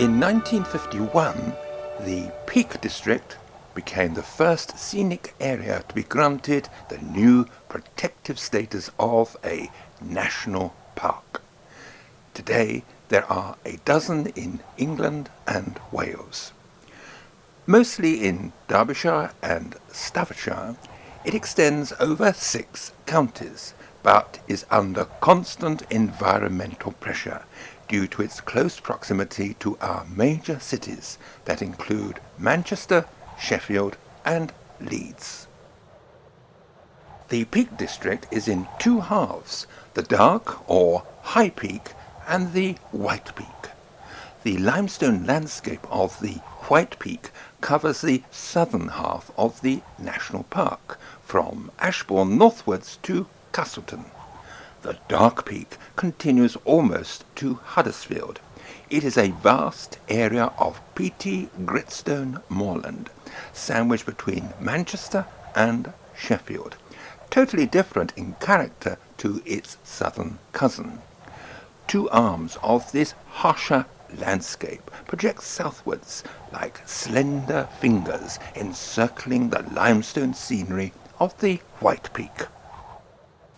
In 1951, the Peak District became the first scenic area to be granted the new protective status of a national park. Today, there are a dozen in England and Wales. Mostly in Derbyshire and Staffordshire, it extends over 6 counties, but is under constant environmental pressure due to its close proximity to our major cities that include Manchester, Sheffield and Leeds. The Peak District is in 2 halves, the Dark or High Peak and the White Peak. The limestone landscape of the White Peak covers the southern half of the national park, from Ashbourne northwards to Castleton. The Dark Peak continues almost to Huddersfield. It is a vast area of peaty gritstone moorland, sandwiched between Manchester and Sheffield, totally different in character to its southern cousin. 2 arms of this harsher landscape project southwards like slender fingers encircling the limestone scenery of the White Peak.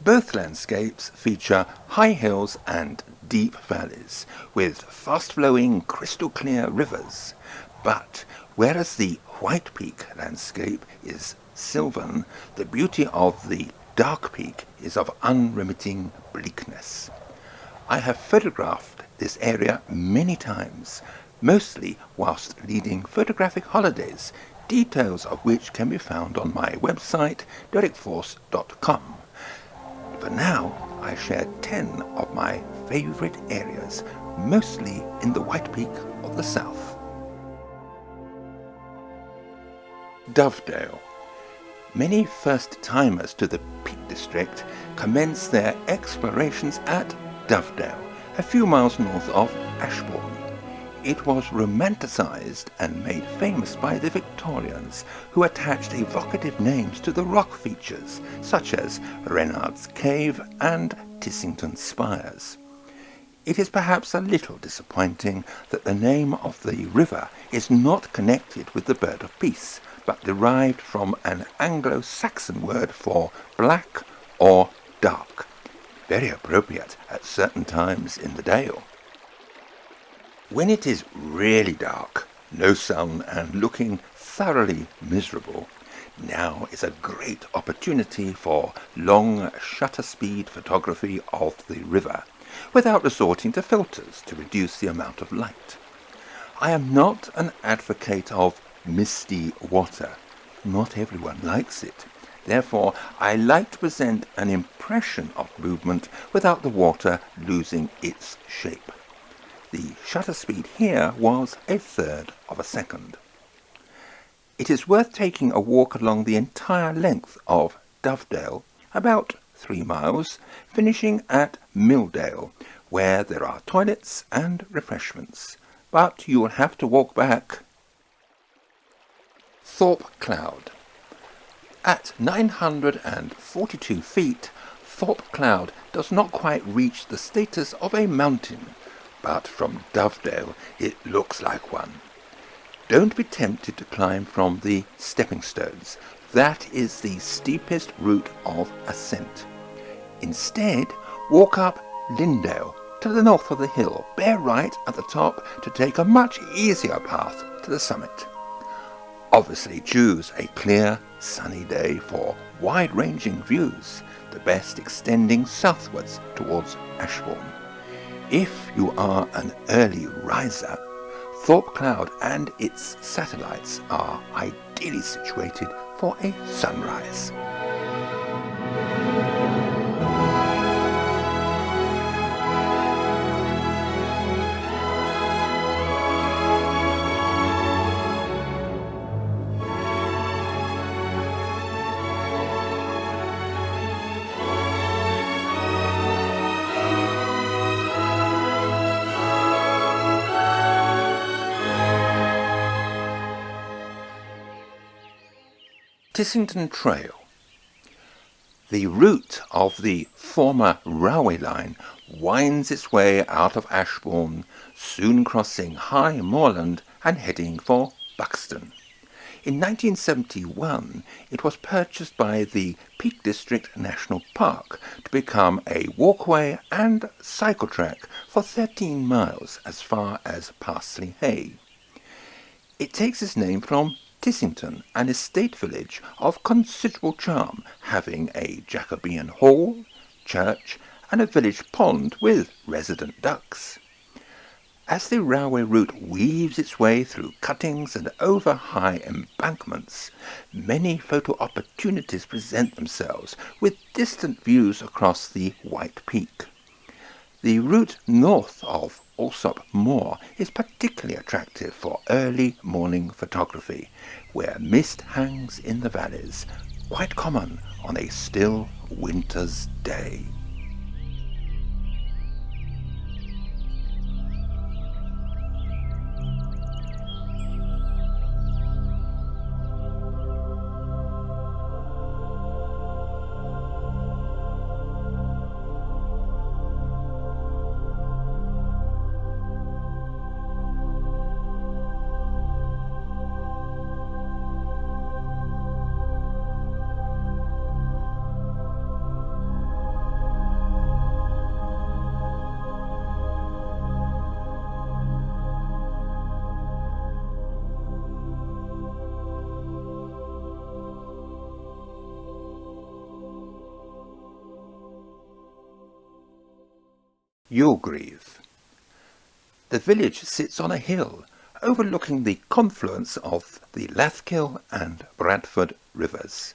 Both landscapes feature high hills and deep valleys with fast-flowing crystal-clear rivers, but whereas the White Peak landscape is sylvan, the beauty of the Dark Peak is of unremitting bleakness. I have photographed this area many times, mostly whilst leading photographic holidays, details of which can be found on my website derrickforce.com. For now, I share 10 of my favourite areas, mostly in the White Peak of the south. Dovedale. Many first-timers to the Peak District commence their explorations at Dovedale, a few miles north of Ashbourne. It was romanticised and made famous by the Victorians, who attached evocative names to the rock features, such as Reynard's Cave and Tissington Spires. It is perhaps a little disappointing that the name of the river is not connected with the bird of peace, but derived from an Anglo-Saxon word for black or dark, very appropriate at certain times in the Dale. When it is really dark, no sun and looking thoroughly miserable, now is a great opportunity for long shutter-speed photography of the river, without resorting to filters to reduce the amount of light. I am not an advocate of misty water. Not everyone likes it. Therefore, I like to present an impression of movement without the water losing its shape. The shutter speed here was 1/3 of a second. It is worth taking a walk along the entire length of Dovedale, about 3 miles, finishing at Milldale, where there are toilets and refreshments. But you will have to walk back. Thorpe Cloud. At 942 feet, Thorpe Cloud does not quite reach the status of a mountain, but from Dovedale it looks like one. Don't be tempted to climb from the stepping stones. That is the steepest route of ascent. Instead, walk up Lindale to the north of the hill, bear right at the top to take a much easier path to the summit. Obviously choose a clear, sunny day for wide-ranging views, the best extending southwards towards Ashbourne. If you are an early riser, Thorpe Cloud and its satellites are ideally situated for a sunrise. Tissington Trail. The route of the former railway line winds its way out of Ashbourne, soon crossing high moorland and heading for Buxton. In 1971, it was purchased by the Peak District National Park to become a walkway and cycle track for 13 miles as far as Parsley Hay. It takes its name from Tissington, an estate village of considerable charm, having a Jacobean hall, church, and a village pond with resident ducks. As the railway route weaves its way through cuttings and over high embankments, many photo opportunities present themselves with distant views across the White Peak. The route north of Alsop Moor is particularly attractive for early morning photography, where mist hangs in the valleys, quite common on a still winter's day. Youlgreave. The village sits on a hill overlooking the confluence of the Lathkill and Bradford rivers.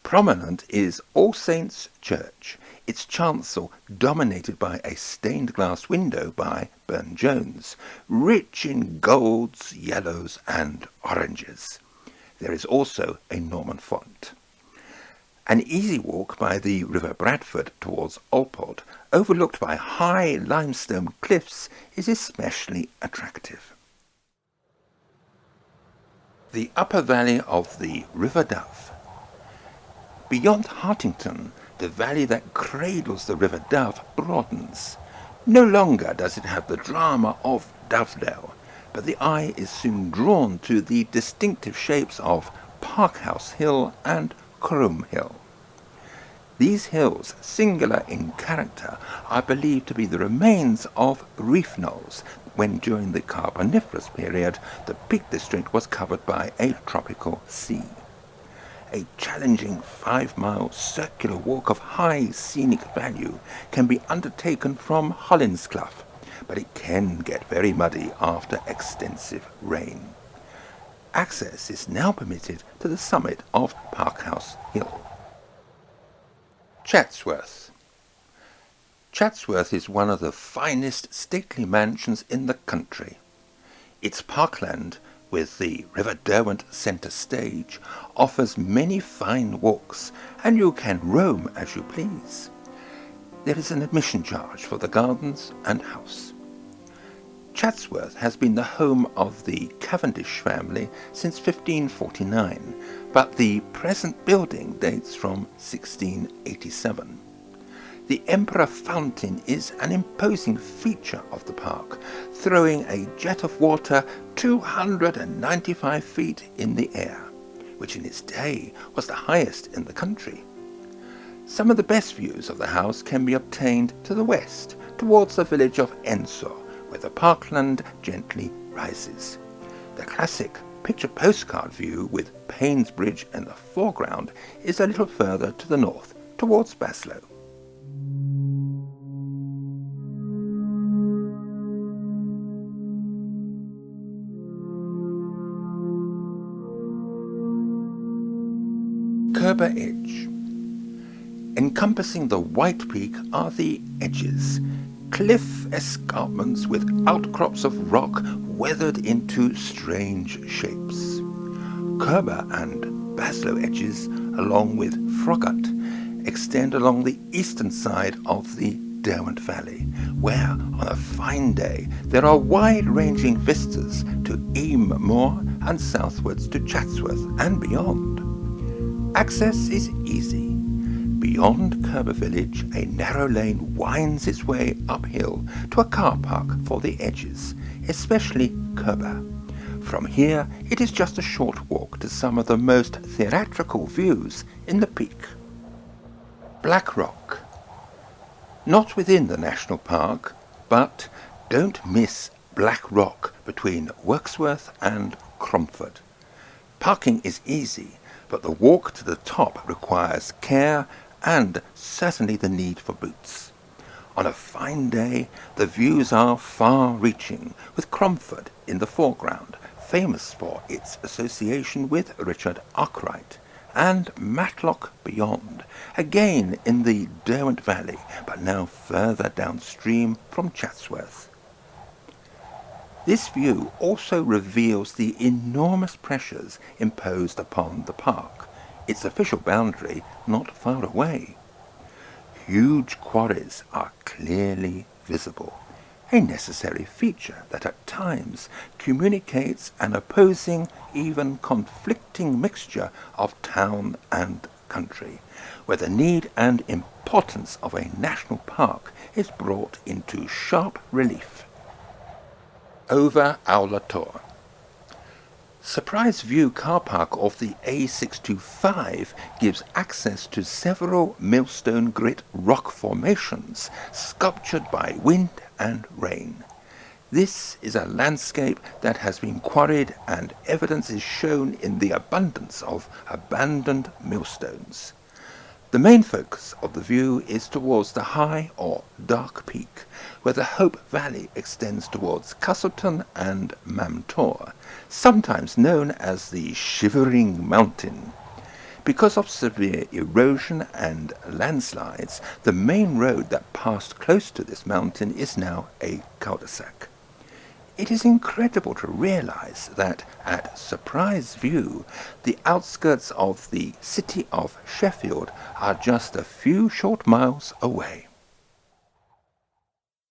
Prominent is All Saints' Church, its chancel dominated by a stained glass window by Burne-Jones, rich in golds, yellows and oranges. There is also a Norman font. An easy walk by the River Bradford towards Alport, overlooked by high limestone cliffs, is especially attractive. The upper valley of the River Dove. Beyond Hartington, the valley that cradles the River Dove broadens. No longer does it have the drama of Dovedale, but the eye is soon drawn to the distinctive shapes of Parkhouse Hill and Croom Hill. These hills, singular in character, are believed to be the remains of reef knolls, when during the Carboniferous period the Peak District was covered by a tropical sea. A challenging 5-mile circular walk of high scenic value can be undertaken from Hollinsclough, but it can get very muddy after extensive rain. Access is now permitted to the summit of Parkhouse Hill. Chatsworth. Chatsworth is one of the finest stately mansions in the country. Its parkland, with the River Derwent centre stage, offers many fine walks, and you can roam as you please. There is an admission charge for the gardens and house. Chatsworth has been the home of the Cavendish family since 1549, but the present building dates from 1687. The Emperor Fountain is an imposing feature of the park, throwing a jet of water 295 feet in the air, which in its day was the highest in the country. Some of the best views of the house can be obtained to the west, towards the village of Ensor, where the parkland gently rises. The classic picture postcard view with Paynes Bridge in the foreground is a little further to the north, towards Baslow. Curbar Edge. Encompassing the White Peak are the edges, cliff escarpments with outcrops of rock weathered into strange shapes. Curbar and Baslow edges, along with Froggatt, extend along the eastern side of the Derwent Valley, where, on a fine day, there are wide-ranging vistas to Eam Moor and southwards to Chatsworth and beyond. Access is easy. Beyond Curbar Village, a narrow lane winds its way uphill to a car park for the edges, especially Curbar. From here, it is just a short walk to some of the most theatrical views in the peak. Black Rock. Not within the national park, but don't miss Black Rock between Wirksworth and Cromford. Parking is easy, but the walk to the top requires care and certainly the need for boots. On a fine day, the views are far-reaching, with Cromford in the foreground, famous for its association with Richard Arkwright, and Matlock beyond, again in the Derwent Valley, but now further downstream from Chatsworth. This view also reveals the enormous pressures imposed upon the park, its official boundary not far away. Huge quarries are clearly visible, a necessary feature that at times communicates an opposing, even conflicting mixture of town and country, where the need and importance of a national park is brought into sharp relief. Over Owler Tor. Surprise View car park off the A625 gives access to several millstone grit rock formations sculptured by wind and rain. This is a landscape that has been quarried, and evidence is shown in the abundance of abandoned millstones. The main focus of the view is towards the high or dark peak, where the Hope Valley extends towards Castleton and Mamtor, sometimes known as the Shivering Mountain. Because of severe erosion and landslides, the main road that passed close to this mountain is now a cul-de-sac. It is incredible to realize that at Surprise View, the outskirts of the city of Sheffield are just a few short miles away.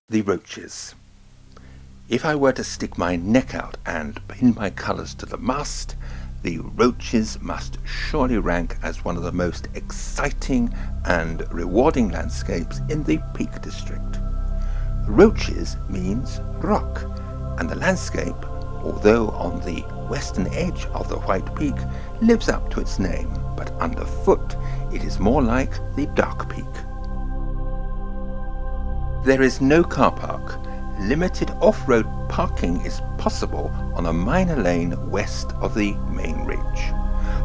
The Roaches. If I were to stick my neck out and pin my colours to the mast, the Roaches must surely rank as one of the most exciting and rewarding landscapes in the Peak District. Roaches means rock, and the landscape, although on the western edge of the White Peak, lives up to its name, but underfoot it is more like the Dark Peak. There is no car park. Limited off-road parking is possible on a minor lane west of the main ridge.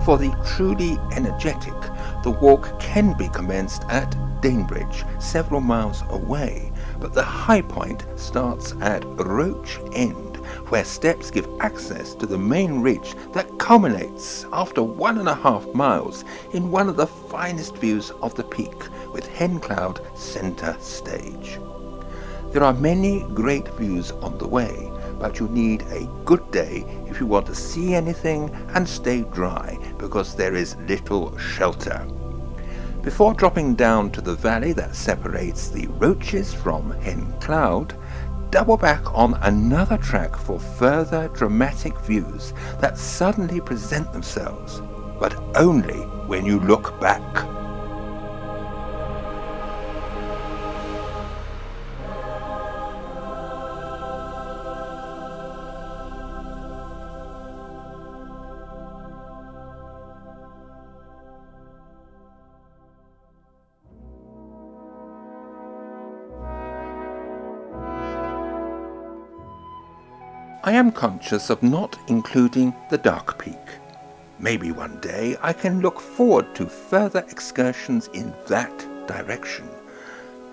For the truly energetic, the walk can be commenced at Danebridge, several miles away, but the high point starts at Roach End, where steps give access to the main ridge that culminates after 1.5 miles in one of the finest views of the peak, with Hencloud centre stage. There are many great views on the way, but you need a good day if you want to see anything and stay dry, because there is little shelter. Before dropping down to the valley that separates the Roaches from Hencloud, double back on another track for further dramatic views that suddenly present themselves, but only when you look back. I am conscious of not including the Dark Peak. Maybe one day I can look forward to further excursions in that direction.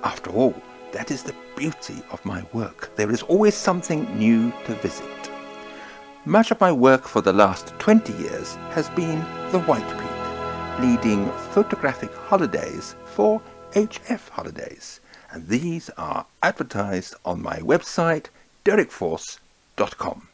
After all, that is the beauty of my work. There is always something new to visit. Much of my work for the last 20 years has been the White Peak, leading photographic holidays for HF Holidays, and these are advertised on my website, derekforce.com.